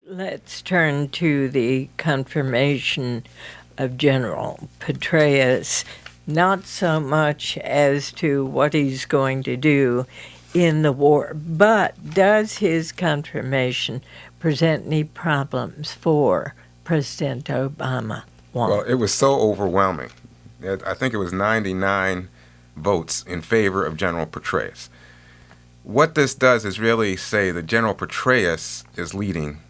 Let's turn to the confirmation of General Petraeus, not so much as to what he's going to do in the war, but does his confirmation present any problems for President Obama? Well, it was so overwhelming. I think it was 99 votes in favor of General Petraeus. What this does is really say that General Petraeus is leading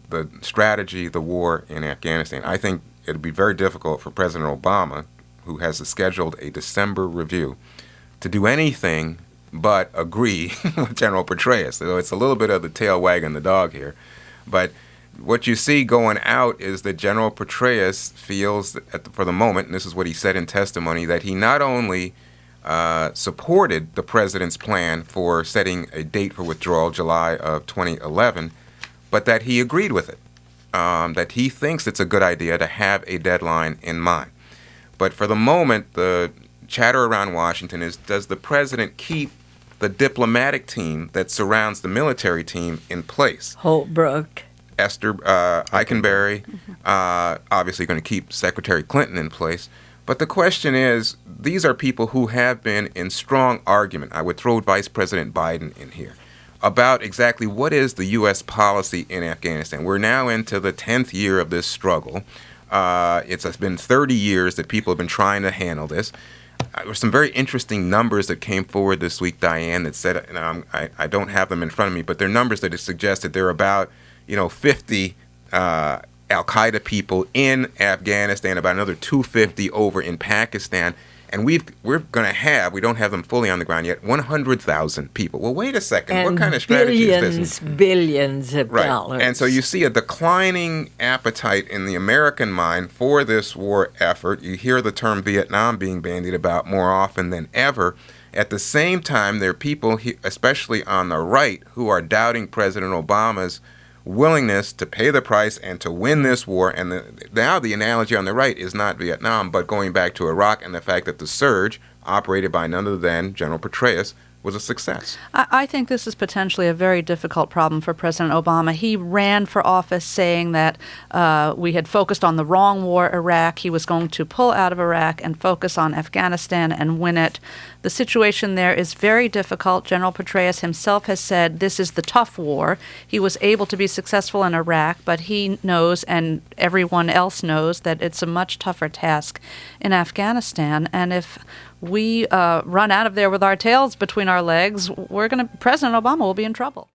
the strategy, the war in Afghanistan. I think it would be very difficult for President Obama, who has scheduled a December review, to do anything but agree with General Petraeus. So it's a little bit of the tail wagging the dog here. But what you see going out is that General Petraeus feels, that for the moment, and this is what he said in testimony, that he not only supported the president's plan for setting a date for withdrawal, July of 2011, but that he agreed with it, that he thinks it's a good idea to have a deadline in mind. But for the moment, the chatter around Washington is, does the president keep the diplomatic team that surrounds the military team in place? Holbrooke. Esther Eikenberry, obviously going to keep Secretary Clinton in place. But the question is, these are people who have been in strong argument. I would throw Vice President Biden in here about exactly what is the U.S. policy in Afghanistan. We're now into the 10th year of this struggle. It's been 30 years that people have been trying to handle this. There were some very interesting numbers that came forward this week, Diane, that said, and I don't have them in front of me, but they're numbers that have suggested there are about 50 Al-Qaeda people in Afghanistan, about another 250 over in Pakistan. And we're going to have, we don't have them fully on the ground yet, 100,000 people. Well, wait a second. And what kind of strategy is this? Billions of dollars. And so you see a declining appetite in the American mind for this war effort. You hear the term Vietnam being bandied about more often than ever. At the same time, there are people, especially on the right, who are doubting President Obama's willingness to pay the price and to win this war. And now the analogy on the right is not Vietnam, but going back to Iraq and the fact that the surge, operated by none other than General Petraeus, was a success. I think this is potentially a very difficult problem for President Obama. He ran for office saying that we had focused on the wrong war, Iraq. He was going to pull out of Iraq and focus on Afghanistan and win it. The situation there is very difficult. General Petraeus himself has said this is the tough war. He was able to be successful in Iraq, but he knows, and everyone else knows, that it's a much tougher task in Afghanistan. And if we run out of there with our tails between our legs, President Obama will be in trouble.